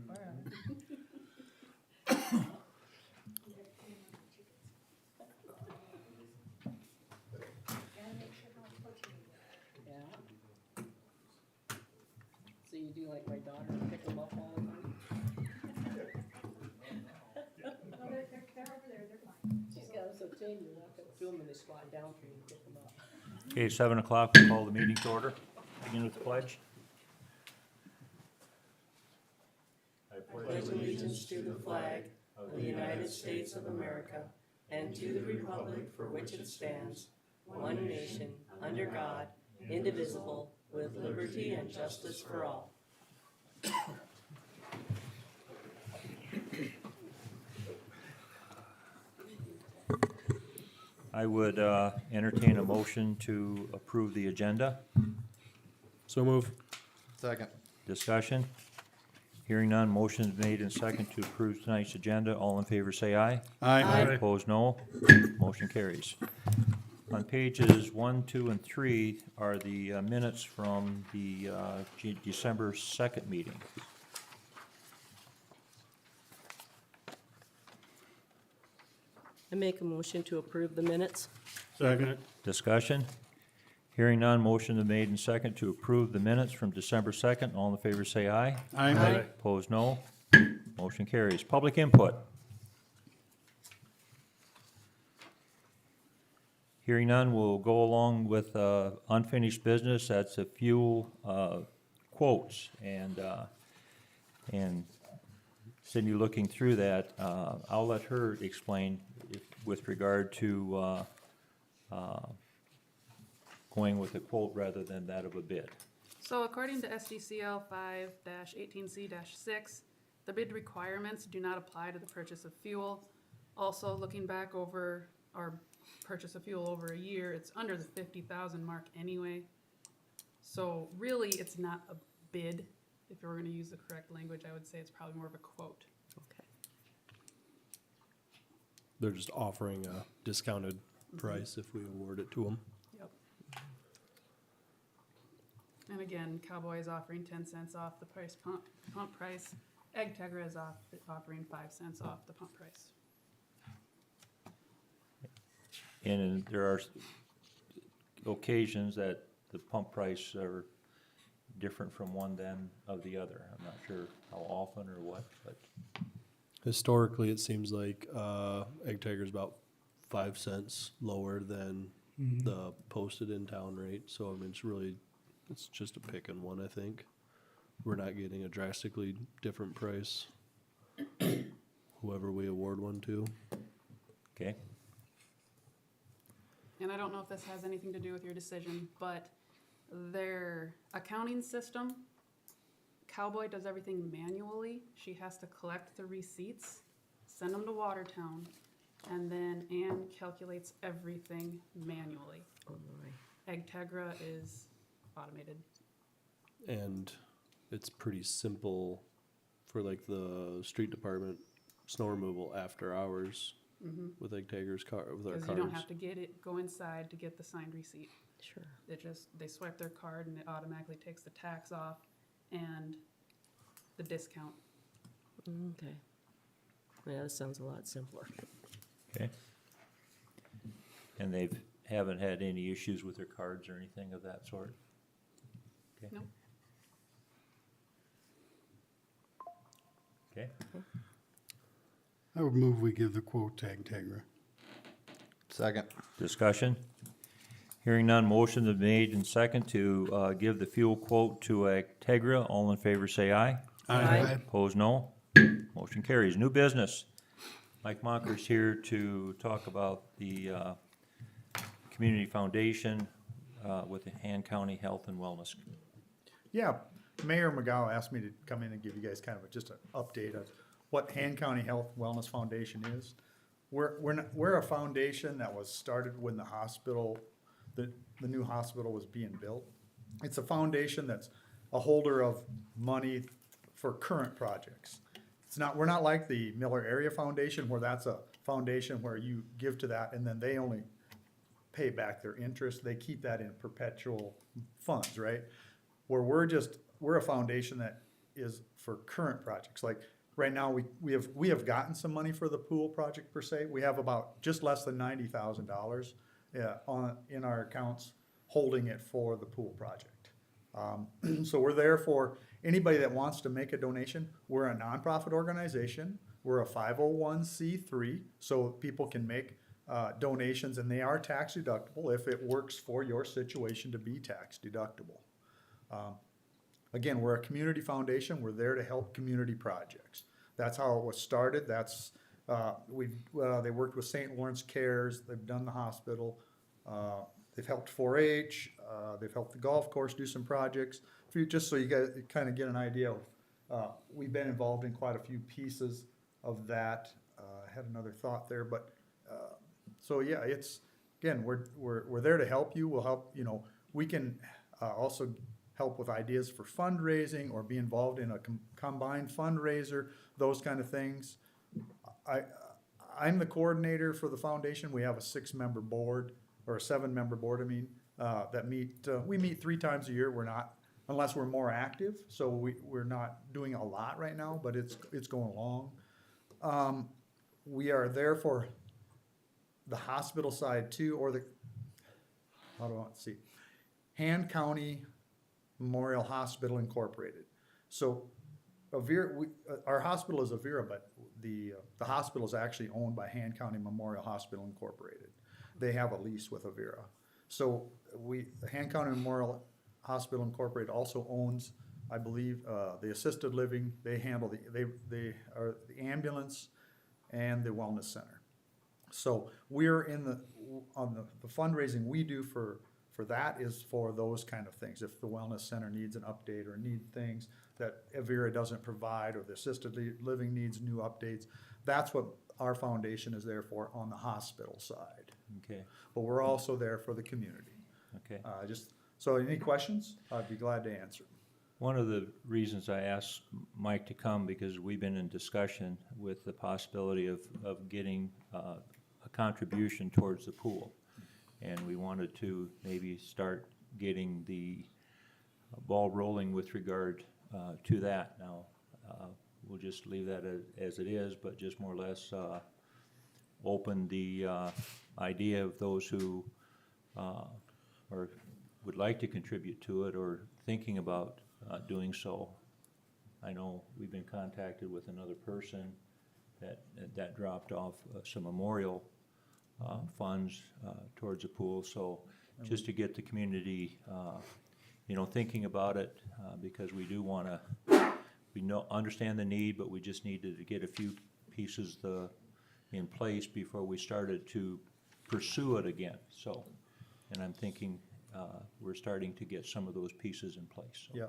Yeah. So you do like my daughter, pick them up all the time? No, they're over there, they're fine. She's got them so tame, you walk up to them and they squat down for you to pick them up. Okay, 7 o'clock, we'll call the meeting to order. Begin with the pledge. Pledge allegiance to the flag of the United States of America and to the republic for which it stands, one nation, under God, indivisible, with liberty and justice for all. I would entertain a motion to approve the agenda. So move. Second. Discussion? Hearing none, motion is made and second to approve tonight's agenda. All in favor say aye. Aye. Opposed, no. Motion carries. On pages 1, 2, and 3 are the minutes from the December 2nd meeting. I make a motion to approve the minutes. Second. Discussion? Hearing none, motion is made and second to approve the minutes from December 2nd. All in favor say aye. Aye. Opposed, no. Motion carries. Public input. Hearing none, we'll go along with unfinished business. That's a few quotes. And Cindy, looking through that, I'll let her explain with regard to going with a quote rather than that of a bid. So according to SDCL 5-18C-6, the bid requirements do not apply to the purchase of fuel. Also, looking back over our purchase of fuel over a year, it's under the 50,000 mark anyway. So really, it's not a bid. If we were gonna use the correct language, I would say it's probably more of a quote. Okay. They're just offering a discounted price if we award it to them. Yep. And again, Cowboy is offering 10 cents off the pump price. AgTegra is offering 5 cents off the pump price. And there are occasions that the pump price are different from one than of the other. I'm not sure how often or what, but Historically, it seems like AgTiger's about 5 cents lower than the posted in town rate. So I mean, it's just a pick and one. I think we're not getting a drastically different price. Whoever we award one to. okay. And I don't know if this has anything to do with your decision, but their accounting system, Cowboy does everything manually. She has to collect the receipts, send them to Watertown, and then Ann calculates everything manually. Oh my. AgTegra is automated. And it's pretty simple for like the street department snow removal after hours with AgTiger's car with our Because cars. you don't have to go inside to get the signed receipt. Sure. They swipe their card and it automatically takes the tax off and the discount. Okay. Yeah, that sounds a lot simpler. Okay. And haven't had any issues with their cards or anything of that sort? Okay. No. Okay. I would move we give the quote to AgTegra. Second. Discussion? Hearing none, motion is made and second to give the fuel quote to AgTegra. All in favor say aye. Aye. Opposed, no. Motion carries. New business. Mike Monker's here to talk about the Community Foundation with the Han County Health and Wellness. Yeah, Mayor McGowan asked me to come in and give you guys kind of just an update of what Han County Health Wellness Foundation is. We're a foundation that was started when the hospital, the new hospital was being built. It's a foundation that's a holder of money for current projects. We're not like the Miller Area Foundation where that's a foundation where you give to that and then they only pay back their interest. They keep that in perpetual funds, right? Where we're a foundation that is for current projects, like, right now, we have gotten some money for the pool project per se. We have about just less than $90,000 in our accounts holding it for the pool project. So we're there for anybody that wants to make a donation. We're a nonprofit organization. We're a 501c3, so people can make donations, and they are tax deductible if it works for your situation to be tax deductible. Again, we're a community foundation. We're there to help community projects. That's how it was started. That's, they worked with St. Lawrence Cares. They've done the hospital. They've helped 4-H. They've helped the golf course do some projects. Just so you guys kind of get an idea, we've been involved in quite a few pieces of that. I had another thought there, but, so yeah, it's, again, we're there to help you. We'll help, we can also help with ideas for fundraising or be involved in a combined fundraiser, those kind of things. I'm the coordinator for the foundation. We have a 6-member board, or a 7-member board, that we meet 3 times a year. We're not, unless we're more active, so we're not doing a lot right now, but it's going along. We are there for the hospital side too, or Han County Memorial Hospital Incorporated. So Avera, our hospital is Avera, but the hospital is actually owned by Han County Memorial Hospital Incorporated. They have a lease with Avera. So Han County Memorial Hospital Incorporated also owns, I believe, the assisted living. They handle they are the ambulance and the wellness center. So we're on the fundraising we do for that is for those kind of things. If the wellness center needs an update or need things that Avera doesn't provide, or the assisted living needs new updates, that's what our foundation is there for on the hospital side. Okay, But we're also there for the community. okay. So any questions? I'd be glad to answer. One of the reasons I asked Mike to come, because we've been in discussion with the possibility of getting a contribution towards the pool. And we wanted to maybe start getting the ball rolling with regard to that. Now, we'll just leave that as it is, but just more or less open the idea of those who or would like to contribute to it or thinking about doing so. I know we've been contacted with another person that dropped off some memorial funds towards the pool. So just to get the community, thinking about it, because we do want to, understand the need, but we just needed to get a few pieces in place before we started to pursue it again. So, and I'm thinking we're starting to get some of those pieces in place. So. Yeah.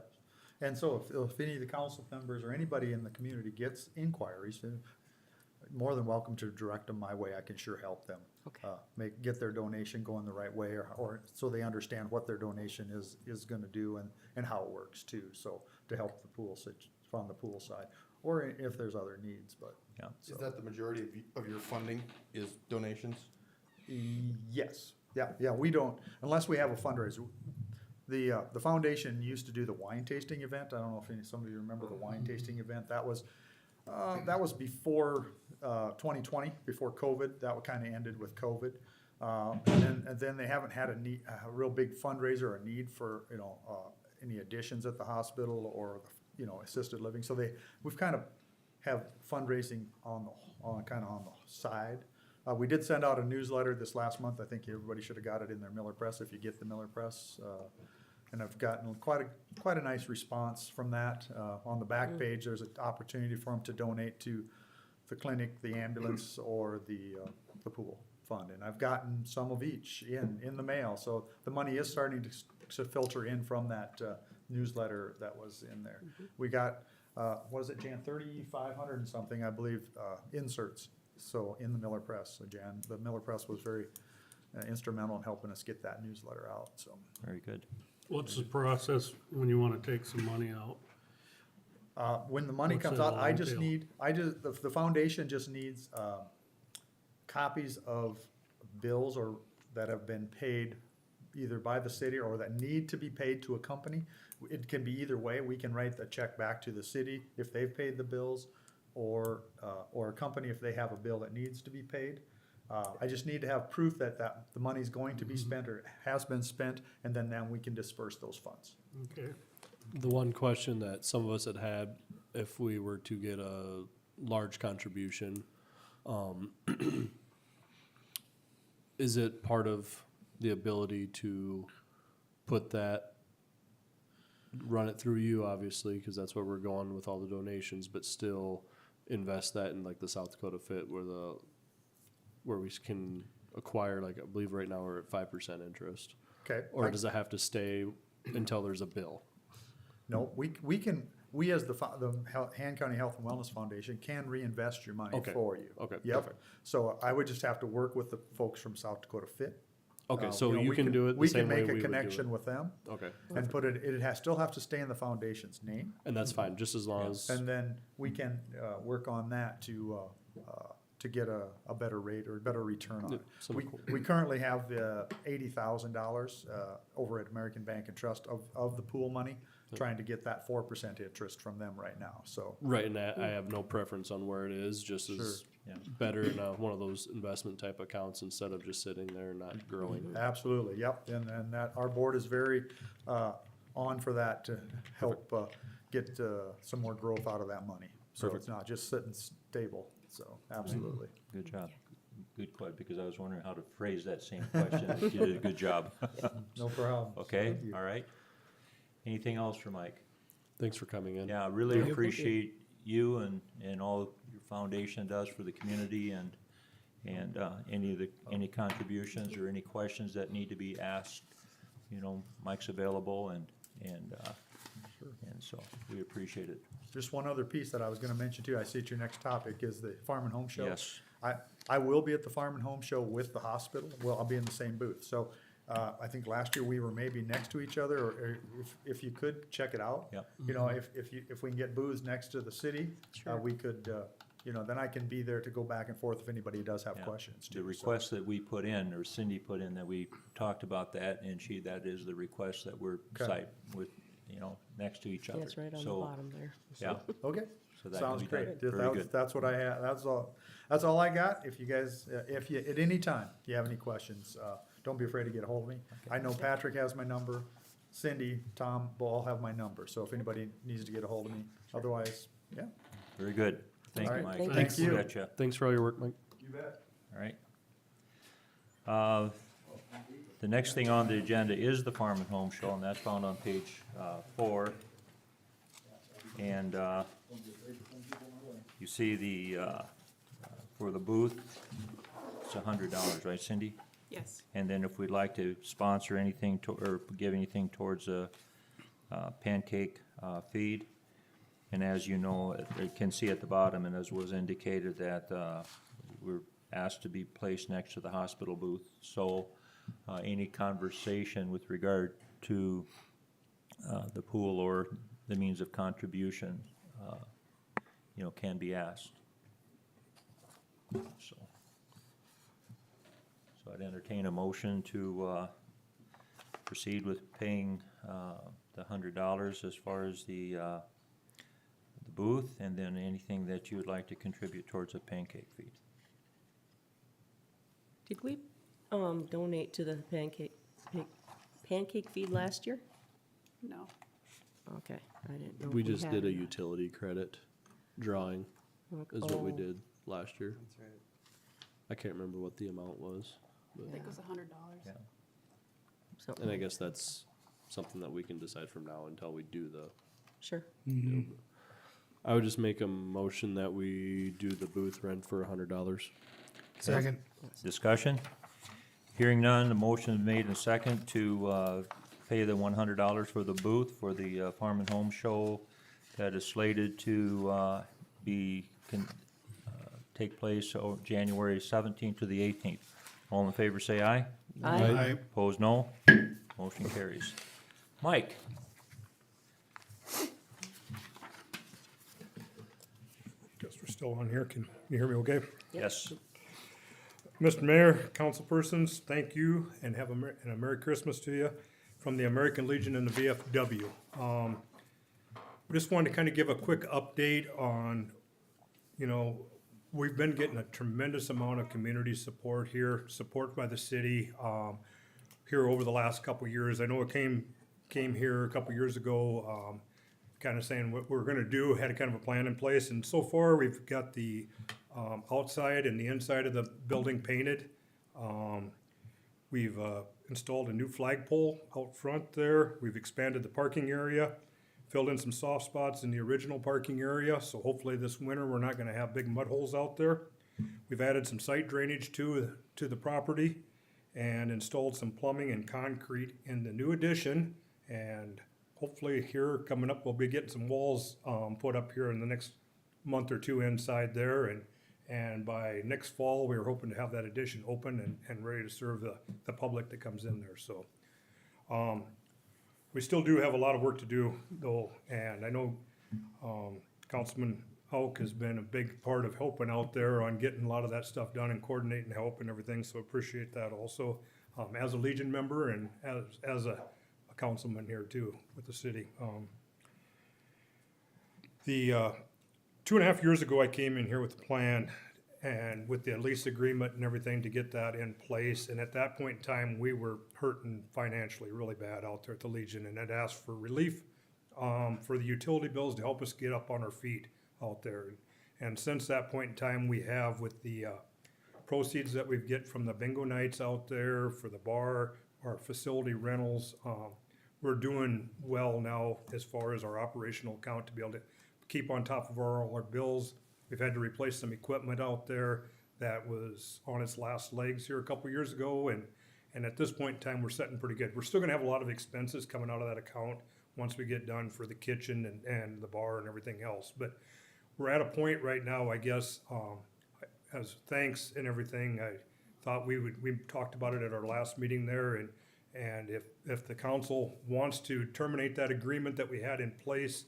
And so if any of the council members or anybody in the community gets inquiries, more than welcome to direct them my way. I can sure help them. Okay. Get their donation going the right way, or so they understand what their donation is gonna do and how it works too. So to help the pool, from the pool side, or if there's other needs, but. Yeah. So, Is that the majority of your funding is donations? yes, yeah, we don't, unless we have a fundraiser. The foundation used to do the wine tasting event. I don't know if some of you remember the wine tasting event. That was before 2020, before COVID. That kind of ended with COVID. And then they haven't had a real big fundraiser or need for, any additions at the hospital or, assisted living. So we've kind of have fundraising on the side. We did send out a newsletter this last month. I think everybody should have got it in their Miller Press if you get the Miller Press. And I've gotten quite a nice response from that. On the back page, there's an opportunity for them to donate to the clinic, the ambulance, or the pool fund. And I've gotten some of each in the mail. So the money is starting to filter in from that newsletter that was in there. We got, what is it, Jan, 3,500 and something, I believe, inserts. So in the Miller Press. So Jan, the Miller Press was very instrumental in helping us get that newsletter out. So. Very good. What's the process when you wanna take some money out? When the money What's comes that out, entail? the foundation just needs, copies of bills that have been paid either by the city or that need to be paid to a company. It can be either way. We can write the check back to the city if they've paid the bills, or a company if they have a bill that needs to be paid. I just need to have proof that the money's going to be spent or has been spent, and then we can disperse those funds. Okay. The one question that some of us had if we were to get a large contribution, is it part of the ability to put that, run it through you, obviously, because that's where we're going with all the donations, but still invest that in like the South Dakota Fit where we can acquire, like, I believe right now we're at 5% interest? Okay? Or does it have to stay until there's a bill? No, we as the Han County Health and Wellness Foundation can reinvest your money Okay. for you. Okay, Yep. perfect. So I would just have to work with the folks from South Dakota Fit. Okay, so You know, you we can do it the same way We we can would make a do it. connection with them Okay, and put still have to stay in the foundation's name. and that's fine, just as long as, And then we can, work on that to get a better rate or a better return on it. some We currently have $80,000 over at American Bank and Trust of the pool money, trying to get that 4% interest from them right now, so. right, and I have no preference on where it is, just as Yeah. better in one of those investment type accounts instead of just sitting there and not growing. Absolutely, yep, and that, our board is very, on for that to help, get, some more growth out of that money. So Perfect. it's not just sitting stable, so, absolutely. Good job. Good question, because I was wondering how to phrase that same question. You did a good job. No problem. Okay, Thank you. all right. Anything else for Mike? Thanks for coming in. Yeah, I really appreciate you and all your foundation does for the community, and any contributions or any questions that need to be asked, you know, Mike's available, and so we appreciate it. Just one other piece that I was gonna mention too, I see at your next topic, is the Farm and Home Show. Yes. I will be at the Farm and Home Show with the hospital, well, I'll be in the same booth, so, I think last year we were maybe next to each other, or if you could, check it out. Yep. You know, if we can get booths next to the city, we could, you know, then I can be there to go back and forth if anybody does have Yeah. questions too. The request that we put in, or Cindy put in, that we talked about that, and that is the request that we're Okay. site with, you know, next to each other. That's right on the So, bottom there. Yeah, Okay, so that sounds can be done. great. Very That's, good. that's what I have, that's all I got. If you guys, if you, at any time, you have any questions, don't be afraid to get a hold of me. I know Patrick has my number, Cindy, Tom, will all have my number, so if anybody needs to get a hold of me, otherwise, yeah. Very good. Thank All you, right. Mike. Thank you. Betcha. Thanks for all your work, Mike. You bet. All right. The next thing on the agenda is the Farm and Home Show, and that's found on page 4. And you see for the booth, it's $100, right, Cindy? Yes. And then if we'd like to sponsor anything or give anything towards a pancake feed, and as you know, you can see at the bottom, and as was indicated, that we're asked to be placed next to the hospital booth. So any conversation with regard to the pool or the means of contribution, you know, can be asked. So I'd entertain a motion to proceed with paying the $100 as far as the booth, and then anything that you would like to contribute towards a pancake feed. Did we, donate to the pancake feed last year? No. Okay, I didn't know. if We just had did a or not. utility credit drawing is what we Oh. did last year. I can't remember what the amount was, I think it was $100. Yeah. Something and I like- guess that's something that we can decide from now until we do the. Sure. I would just make a motion that we do the booth rent for $100. Second. Discussion? Hearing none, the motion is made and second to pay the $100 for the booth for the Farm and Home Show that is slated to take place January 17th to the 18th. All in favor, say aye. Aye. Opposed, no. Motion carries. Mike? Guess we're still on here. Can you hear me okay? Yes. Mr. Mayor, councilpersons, thank you and have and a Merry Christmas to you from the American Legion and the VFW. We just wanted to kind of give a quick update on, we've been getting a tremendous amount of community support here, support by the city, here over the last couple of years. I know it came here a couple of years ago, kind of saying what we're gonna do, had a kind of a plan in place, and so far, we've got the outside and the inside of the building painted. We've installed a new flagpole out front there. We've expanded the parking area, filled in some soft spots in the original parking area, so hopefully this winter, we're not gonna have big mud holes out there. We've added some site drainage to the property and installed some plumbing and concrete in the new addition. And hopefully here coming up, we'll be getting some walls put up here in the next month or two inside there. And by next fall, we were hoping to have that addition open and ready to serve the public that comes in there. So we still do have a lot of work to do though. And I know Councilman Hauk has been a big part of helping out there on getting a lot of that stuff done and coordinating help and everything. So appreciate that also as a Legion member and as a councilman here too with the city. The 2.5 years ago, I came in here with a plan and with the lease agreement and everything to get that in place. And at that point in time, we were hurting financially really bad out there at the Legion and had asked for relief for the utility bills to help us get up on our feet out there. And since that point in time, we have with the proceeds that we get from the bingo nights out there for the bar, our facility rentals, we're doing well now as far as our operational account to be able to keep on top of all our bills. We've had to replace some equipment out there that was on its last legs here a couple years ago, and at this point in time, we're sitting pretty good. We're still gonna have a lot of expenses coming out of that account once we get done for the kitchen and the bar and everything else. But we're at a point right now, I guess, as thanks and everything, I thought we talked about it at our last meeting there, and if the council wants to terminate that agreement that we had in place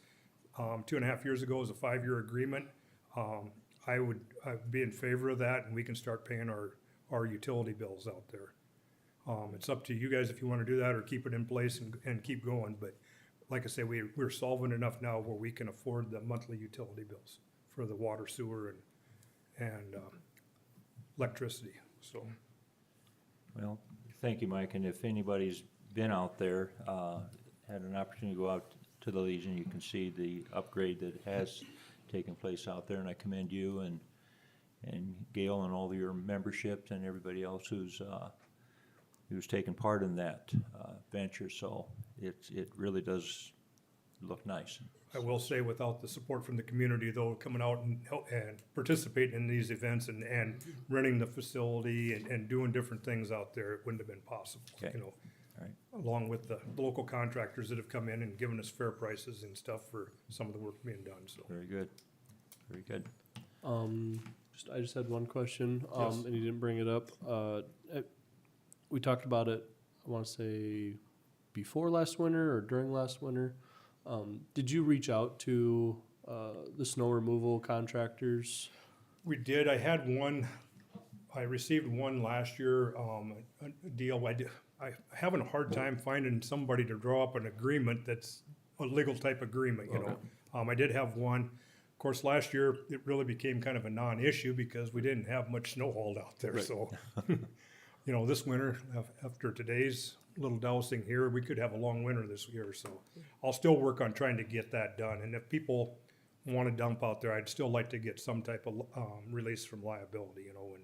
2.5 years ago as a 5-year agreement, I'd be in favor of that, and we can start paying our utility bills out there. It's up to you guys if you want to do that or keep it in place and keep going. But like I say, we're solvent enough now where we can afford the monthly utility bills for the water, sewer, and electricity. So. Well, thank you, Mike, and if anybody's been out there, had an opportunity to go out to the Legion, you can see the upgrade that has taken place out there, and I commend you and Gail and all of your memberships and everybody else who's taken part in that venture, so it really does look nice. I will say, without the support from the community, though, coming out and help and participating in these events and renting the facility and doing different things out there, it wouldn't have been possible. Okay. You know, All right. along with the local contractors that have come in and given us fair prices and stuff for some of the work being done. So Very good, very good. I just had one question, Yes. and you didn't bring it up. We talked about it, I wanna say before last winter or during last winter. Did you reach out to, the snow removal contractors? we did. I received one last year, a deal. I having a hard time finding somebody to draw up an agreement that's a legal type agreement, you know. I did have one. Of course, last year, it really became kind of a non-issue because we didn't have much snow hauled out there, Right. so. You know, this winter, after today's little dousing here, we could have a long winter this year, so. I'll still work on trying to get that done, and if people wanna dump out there, I'd still like to get some type of, release from liability, you know, and.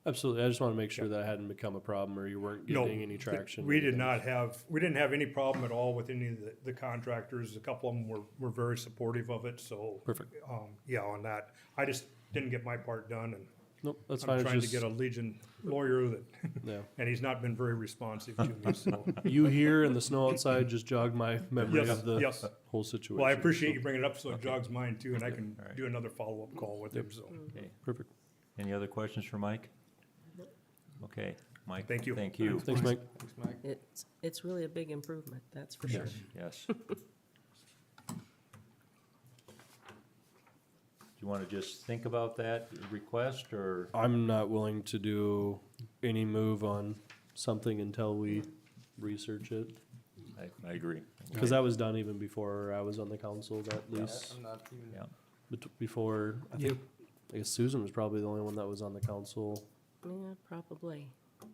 Absolutely, I just wanna make sure that hadn't become a problem or you weren't No, getting any traction. We didn't have any problem at all with any of the contractors. A couple of them were very supportive of it, so. Perfect. Yeah, on that. I just didn't get my part done, and Nope, that's fine, I'm it's trying to just, get a Legion lawyer that, yeah. and he's not been very responsive to me, so. You here and the snow outside just jogged my memory Yes, of the yes. whole situation. Well, I appreciate you bringing it up, so it jogs mine too, and I can All right. do another follow-up call with him, so. Okay, Perfect. any other questions for Mike? Okay, Mike. Thank you. Thank you. Thanks, Mike. It's really a big improvement, that's for sure. Yes. Do you want to just think about that request, or? I'm not willing to do any move on something until we research it. I agree. Cause that was done even before I was on the council, that lease, I'm not even. Yeah. before, I think, I guess Susan was probably the only one that was on the council Yeah, probably,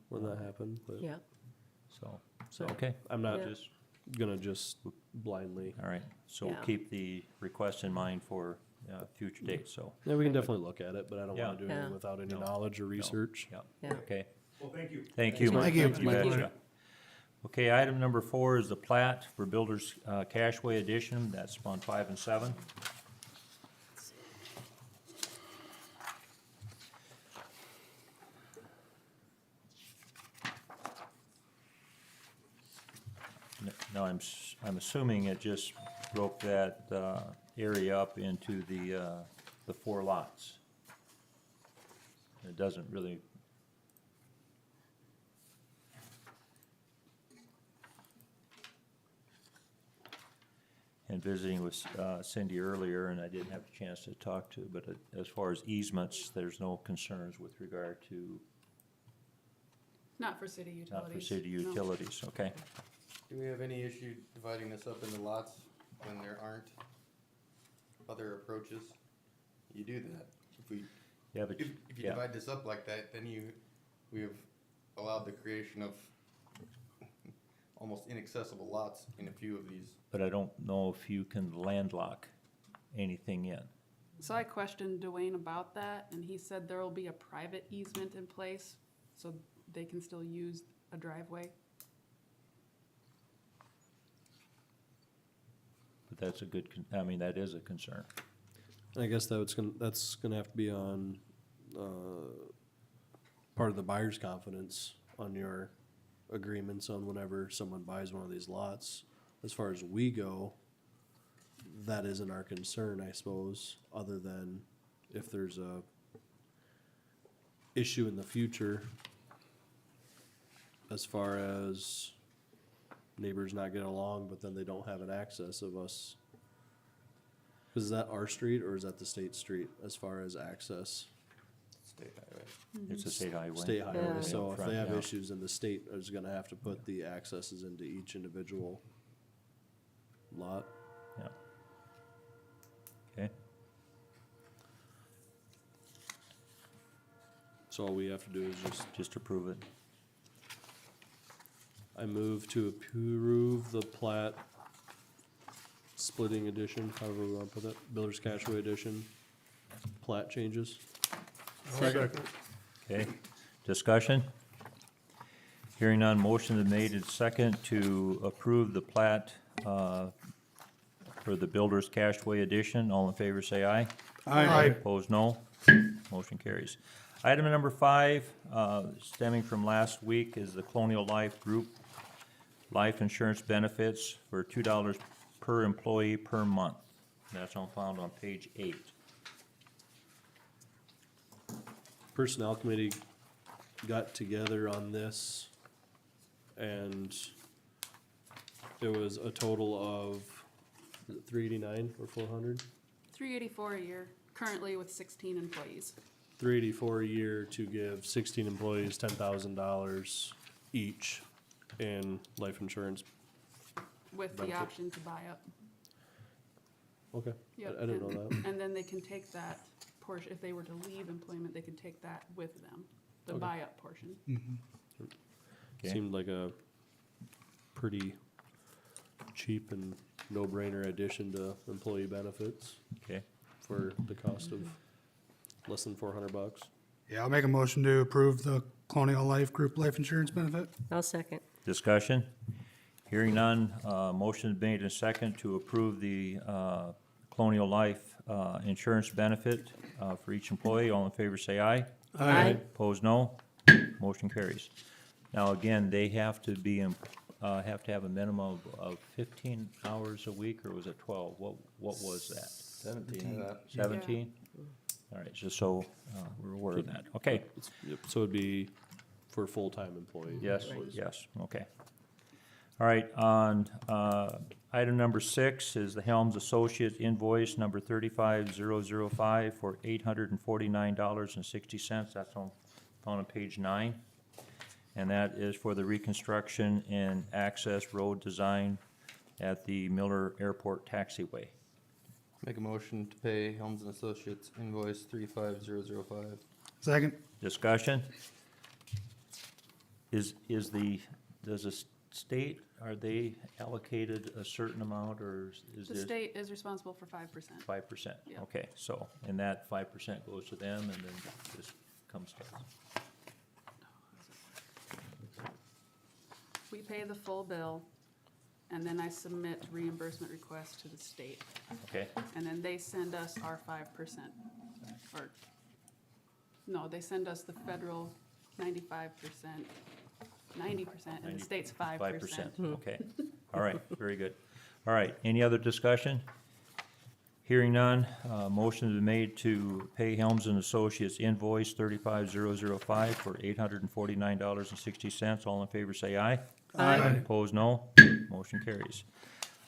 when that happened, but. yeah. So, okay, I'm not Yeah. just gonna just blindly. all right. So we'll Yeah. keep the request in mind for future dates, so, Yeah, we can definitely look at it, but I don't wanna Yeah. do Yeah. anything without any No. knowledge or research. yeah, Yeah. okay. Well, thank you. Thank you. Thank you. You betcha. Okay, item number 4 is the plat for Builders Cashway Edition. That's on 5 and 7. No, I'm assuming it just broke that area up into the 4 lots. It doesn't really. And visiting with Cindy earlier, and I didn't have a chance to talk to, but as far as easements, there's no concerns with regard to, Not for city utilities. not for city no. utilities, okay? Do we have any issue dividing this up into lots when there aren't other approaches? You do that. Yeah, but, If you yeah, divide this up like that, then we have allowed the creation of almost inaccessible lots in a few of these. but I don't know if you can landlock anything in. So I questioned Dwayne about that, and he said there will be a private easement in place, so they can still use a driveway. But that's a good, I mean, that is a concern. I guess that's gonna have to be on, part of the buyer's confidence on your agreements on whenever someone buys one of these lots. As far as we go, that isn't our concern, I suppose, other than if there's a issue in the future as far as neighbors not getting along, but then they don't have an access of us. Is that our street or is that the state street as far as access? State highway. It's a state highway. State highway, Yeah. so if Front, they have yeah. issues, then the state is gonna have to put the accesses into each individual lot. Yeah. Okay, So all we have to do is just approve it. I move to approve the plat splitting edition, however we wanna put it, Builder's Cashway edition, plat changes. Okay, discussion? Hearing none, motion is made and second to approve the plat for the Builders Cashway Edition. All in favor, say aye. Aye. Opposed, no. Motion carries. Item number 5, stemming from last week, is the Colonial Life Group life insurance benefits for $2 per employee per month. That's found on page 8. Personnel committee got together on this, and it was a total of, is it 389 or 400? $384 a year, currently with 16 employees. 384 a year to give 16 employees $10,000 each in life insurance. With the Benefit. option to buy up. Okay, Yep, I didn't know that. And then they can take that portion, if they were to leave employment, they could take that with them, the Okay. buy-up portion. Okay. Seemed like a pretty cheap and no-brainer addition to employee benefits Okay, for the cost of less than $400. Yeah, I'll make a motion to approve the Colonial Life Group Life Insurance benefit. I'll second. discussion? Hearing none, motion is made and second to approve the Colonial Life insurance benefit for each employee. All in favor, say aye. Aye. Opposed, no. Motion carries. Now, again, they have to be, have to have a minimum of 15 hours a week, or was it 12? What was that? 17 of that. 17? All right, just so we're aware of that. Okay, Yep, so it'd be for full-time employees. yes, yes, okay. All right, on item number 6 is the Helms Associates invoice number 35005 for $849.60. That's found on page 9. and that is for the reconstruction and access road design at the Miller Airport taxiway. Make a motion to pay Helms and Associates invoice 35005. Second. Discussion? Does the state, are they allocated a certain amount, or is The this state is responsible for 5%. 5%? Yeah. Okay, so, and that 5% goes to them, and then this comes to us. We pay the full bill, and then I submit reimbursement requests to the state. Okay, And then they send us our 5%. Or, no, they send us the federal 95%, 90%, and the state's 5%. 5%, okay. All right, very good. All right, any other discussion? Hearing none, motion is made to pay Helms and Associates invoice 35005 for $849.60. All in favor say aye. Aye. Opposed, no. Motion carries.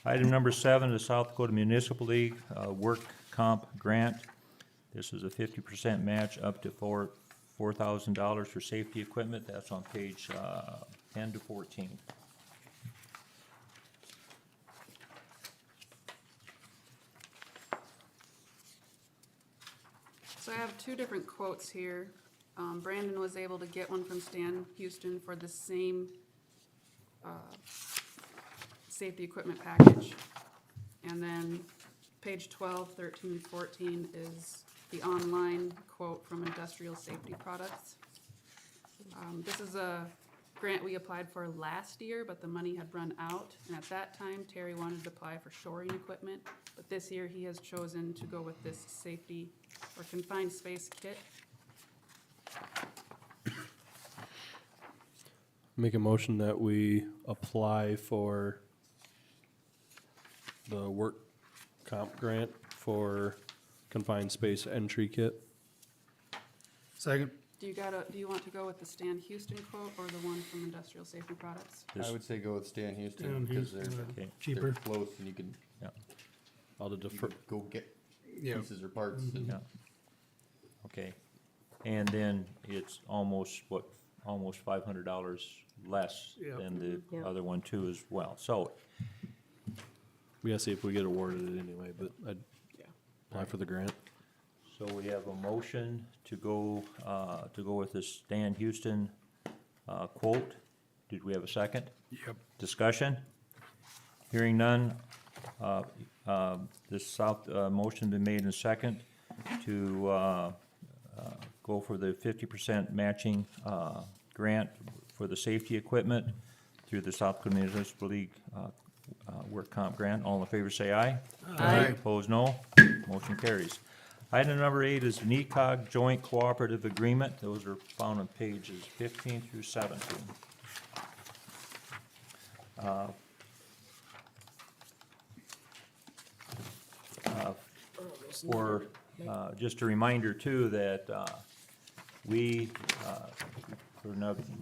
Item number 7, the South Dakota Municipal League Work Comp Grant. This is a 50% match up to $4,000 for safety equipment. That's on page 10 to 14. So I have two different quotes here. Brandon was able to get one from Stan Houston for the same safety equipment package. And then page 12, 13, 14 is the online quote from Industrial Safety Products. This is a grant we applied for last year, but the money had run out. And at that time, Terry wanted to apply for shoring equipment, but this year he has chosen to go with this safety or confined space kit. Make a motion that we apply for the work comp grant for confined space entry kit. Second. Do you want to go with the Stan Houston quote or the one from Industrial Safety Products? This- I would say go with Stan Houston, Stan because Houston, they're, Okay, Cheaper. they're close and you can, I'll you defer, can go get Yeah. pieces or parts and yeah. Okay, and then it's almost $500 less Yeah. than the Yeah. other one too as well. So, we gotta see if we get awarded it anyway, but I'd apply for the grant. so we have a motion to go with the Stan Houston quote. Did we have a second? Yep. Discussion? Hearing none. This motion been made in second to go for the 50% matching grant for the safety equipment through the South Dakota Municipal League Work Comp Grant. All in favor say aye. Aye. Opposed, no. Motion carries. Item number 8 is NECOG Joint Cooperative Agreement. Those are found on pages 15 through 17. For, just a reminder too, that we, for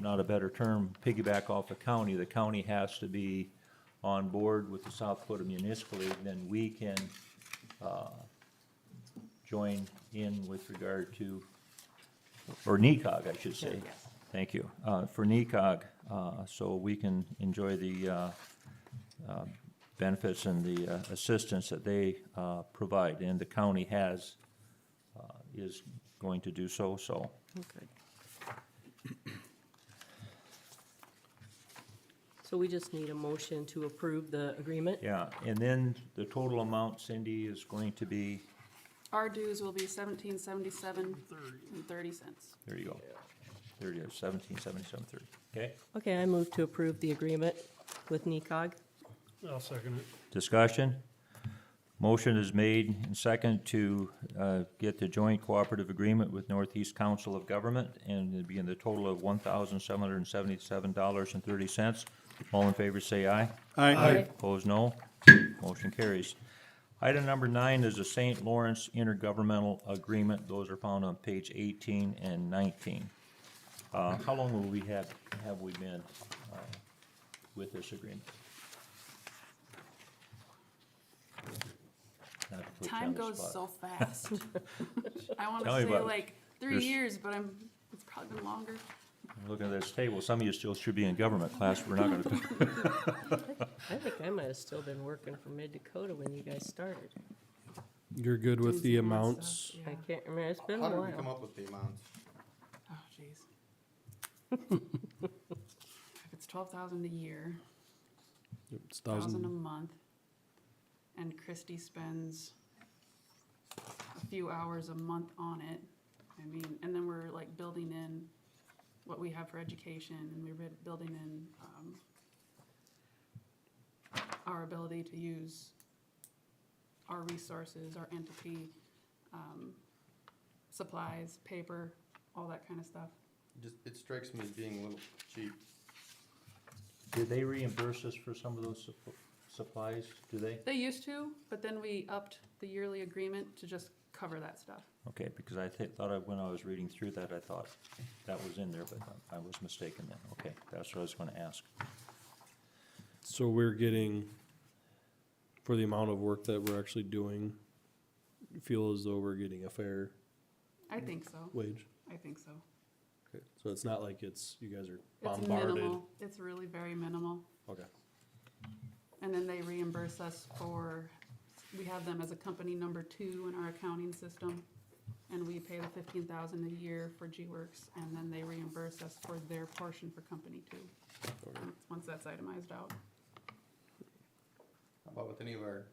not a better term, piggyback off the county has to be on board with the South Dakota Municipal League, then we can join in with regard to, or NECOG, I should say. Thank you. For NECOG, so we can enjoy the benefits and the assistance that they provide, and the county is going to do so, so. Okay. So we just need a motion to approve the agreement? Yeah, and then the total amount, Cindy, is going to be, Our dues will be $17.77.30. there you go. There it is, 1777.30, okay? Okay, I move to approve the agreement with NECOG. I'll second it. Discussion? Motion is made and second to get the joint cooperative agreement with Northeast Council of Government, and it'd be in the total of $1,777.30. All in favor say aye. Aye. Opposed, no. Motion carries. Item number 9 is the St. Lawrence Intergovernmental Agreement. Those are found on page 18 and 19. How long have we been with this agreement? Not to put you Time on the goes spot. so fast. I want Tell to me say about it. like 3 There's- years, but it's probably been longer. Looking at this table, some of you still should be in government class, we're not gonna, I think I might have still been working for Mid-Dakota when you guys started. You're good with the Doing some of that amounts? stuff, I yeah. can't remember, it's been a How did we come while. up with the amounts? Oh, jeez. If it's 12,000 a year, It's 1,000 a 1,000. month, and Christie spends a few hours a month on it. I mean, and then we're like building in what we have for education, and we're building in, our ability to use our resources, our entity, supplies, paper, all that kind of stuff. Just, it strikes me as being a little cheap. did they reimburse us for some of those supplies, do they? They used to, but then we upped the yearly agreement to just cover that stuff. Okay, because I thought when I was reading through that, I thought that was in there, but I was mistaken then. Okay, that's what I was gonna ask. So we're getting, for the amount of work that we're actually doing, you feel as though we're getting a fair I think so. wage? I think so. Okay, so it's not like it's, you guys are It's bombarded? minimal. It's really very minimal. Okay. And then they reimburse us for, we have them as a company number 2 in our accounting system. And we pay the 15,000 a year for G-Works, and then they reimburse us for their portion for company 2. Once that's itemized out. How about with any of our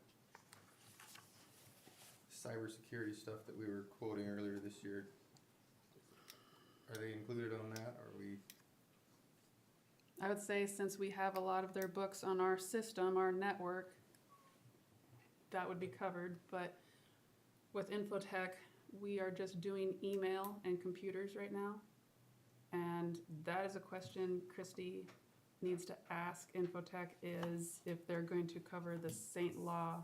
cybersecurity stuff that we were quoting earlier this year? Are they included on that, or are we? I would say since we have a lot of their books on our system, our network, that would be covered, but with Infotech, we are just doing email and computers right now. And that is a question Christie needs to ask Infotech, is if they're going to cover the St. Law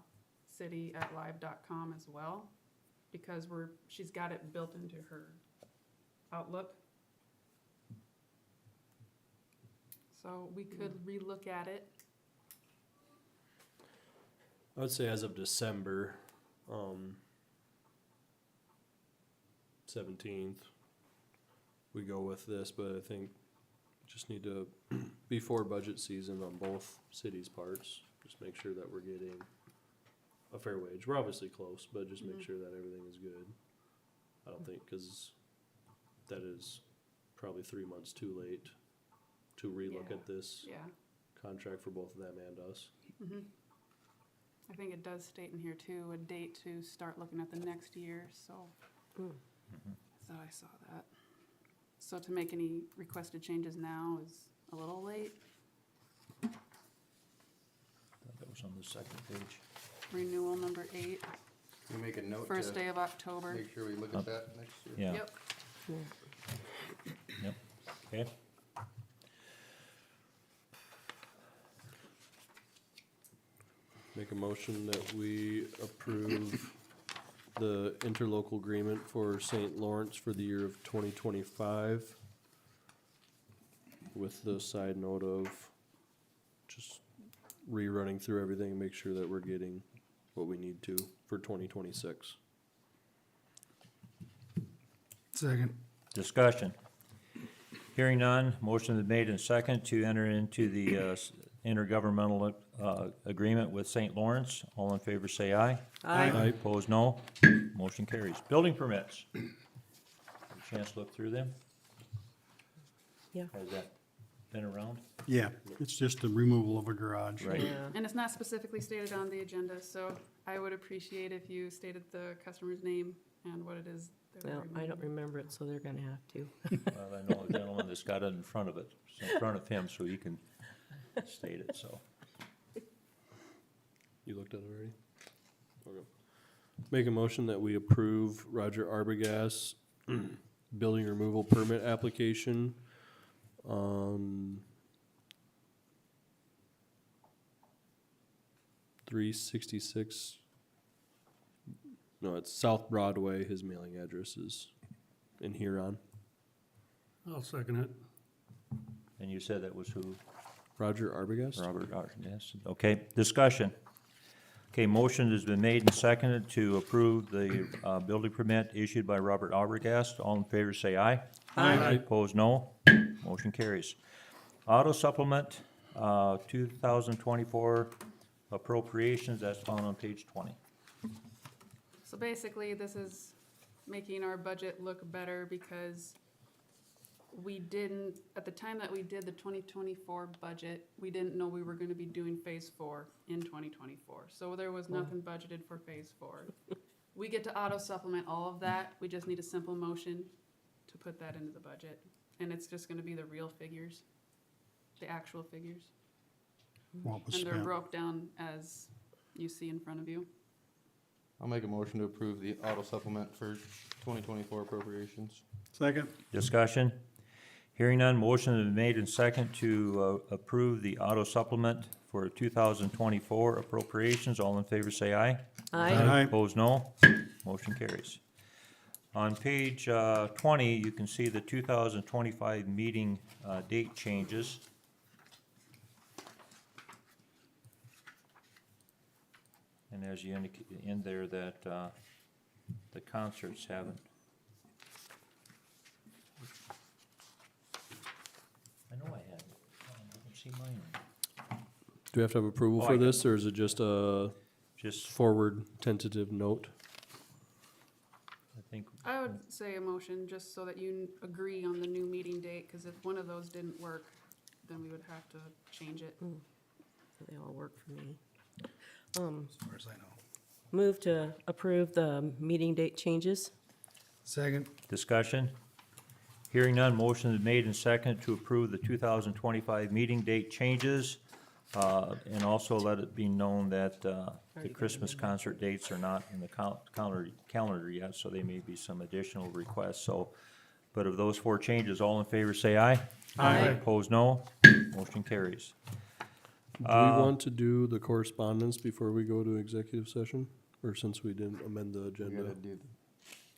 City at live.com as well, because she's got it built into her Outlook. So we could relook at it. I would say as of December, 17th, we go with this, but I think just need to, before budget season on both cities' parts, just make sure that we're getting a fair wage. We're obviously close, but just make sure that everything is good. I don't think, cause that is probably 3 months too late to relook Yeah. at this Yeah. contract for both of them and us. I think it does state in here too, a date to start looking at the next year, so. Mm. I thought I saw that. So to make any requested changes now is a little late. That was on the second page. Renewal number 8, Can we make a note first to day of October. make sure we look at that next year? Yeah, Yep, yep, okay. Make a motion that we approve the interlocal agreement for St. Lawrence for the year of 2025. With the side note of just rerunning through everything and make sure that we're getting what we need to for 2026. Second. Discussion. Hearing none, motion is made and second to enter into the intergovernmental agreement with St. Lawrence. All in favor say aye. Aye. Opposed, no. Motion carries. Building permits. Have a chance to look through them? Yeah. Has that been around? Yeah, it's just the removal of a garage. Right. Yeah. and it's not specifically stated on the agenda, so I would appreciate if you stated the customer's name and what it is that we're Well, I don't removing. remember it, so they're gonna have to. Well, I know a gentleman that's got it in front of it, it's in front of him, so he can state it, so. You looked at it already? Okay. Make a motion that we approve Roger Arbogast building removal permit application on 366. No, it's South Broadway. His mailing address is in Huron. I'll second it. And you said that was who? Roger Arbogast? Robert, yes, okay, discussion. Okay, motion has been made and seconded to approve the building permit issued by Robert Arbogast. All in favor say aye. Aye. Opposed, no. Motion carries. Auto supplement, 2024 appropriations, that's found on page 20. So basically, this is making our budget look better because we didn't, at the time that we did the 2024 budget, we didn't know we were gonna be doing phase 4 in 2024. So there was nothing budgeted for phase 4. We get to auto supplement all of that. We just need a simple motion to put that into the budget. And it's just gonna be the real figures, the actual figures. What was And they're spent? broke down as you see in front of you. I'll make a motion to approve the auto supplement for 2024 appropriations. Second. Discussion? Hearing none, motion has been made and second to approve the auto supplement for 2024 appropriations. All in favor say aye. Aye. Opposed, no. Motion carries. On page 20, you can see the 2025 meeting date changes. And as you indicate in there that the concerts haven't. I know I had it. I don't see mine. Do we have to have approval Oh, I for got this, or is it just a Just, forward tentative note? I think, I would say a motion, just so that you agree on the new meeting date, because if one of those didn't work, then we would have to change it. They all work for me. As far as I know. Move to approve the meeting date changes. Second. discussion? Hearing none, motion is made and second to approve the 2025 meeting date changes. And also let it be known that the Christmas concert dates are not in the calendar yet, so there may be some additional requests, so. But of those four changes, all in favor say aye. Aye. Opposed, no. Motion carries. Do we want to do the correspondence before we go to executive session? Or since we didn't amend the We agenda? gotta do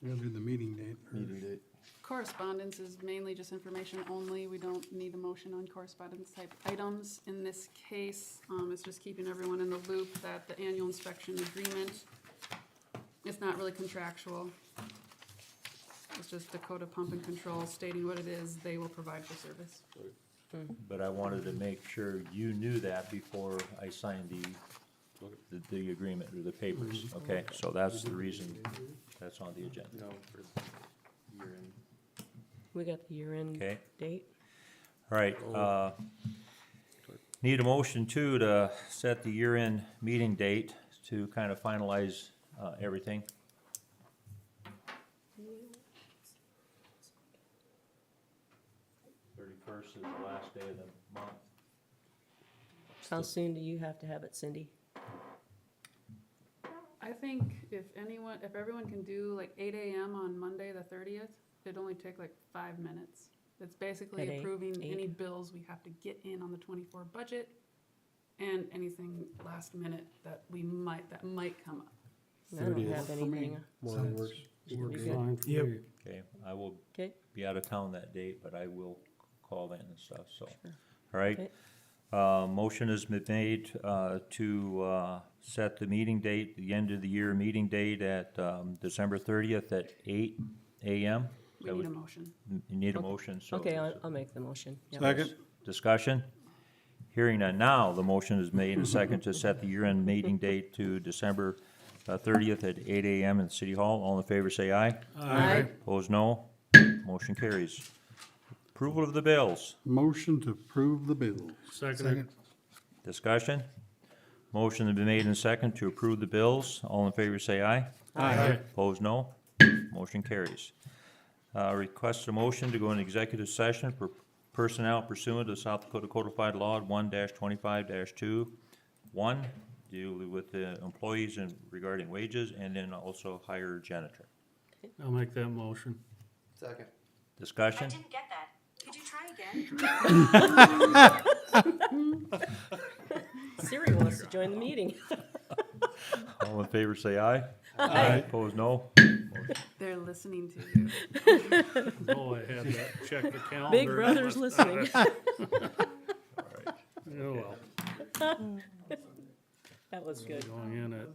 We gotta do the meeting date. the meeting date. Correspondence is mainly just information only. We don't need a motion on correspondence type items. In this case, it's just keeping everyone in the loop that the annual inspection agreement is not really contractual. It's just Dakota Pump and Control stating what it is they will provide for service. But I wanted to make sure you knew that before I signed the agreement or the papers, okay? So that's the reason that's on the agenda, No, for year end. We got the year-end okay? date. All right, need a motion too to set the year-end meeting date to kind of finalize everything. Thirty-first is the last day of the month. How soon do you have to have it, Cindy? I think if everyone can do like 8 AM on Monday, the 30th, it'd only take like 5 minutes. It's At basically eight? approving any 8? bills we have to get in on the 24 budget and anything last minute that might come up. I don't 30th. have anything. Morning works. Works fine for Yep. me. Okay, I will Okay, be out of town that date, but I will call in and stuff, so. All right. Okay. Motion has been made to set the meeting date, the end of the year meeting date at December 30th at 8 AM. We need a motion. You need a motion, so. okay, I'll make the motion. Yep. Second. Discussion? Hearing none now, the motion is made and second to set the year-end meeting date to December 30th at 8 AM in City Hall. All in favor say aye. Aye. Opposed, no. Motion carries. Approval of the bills. Motion to approve the bills. Second. Discussion? Motion has been made and second to approve the bills. All in favor say aye. Aye. Opposed, no. Motion carries. Request a motion to go into executive session for personnel pursuant to South Dakota Codified Law 1-25-2. 1, deal with the employees and regarding wages, and then also hire a janitor. I'll make that motion. Second. Discussion? Didn't get that. Could you try again? Siri wants to join the meeting. All in favor say aye. Aye. Opposed, no. They're listening to you. Oh, I had that, check the calendar. Big Brother's listening. Oh, well, That was good. going in at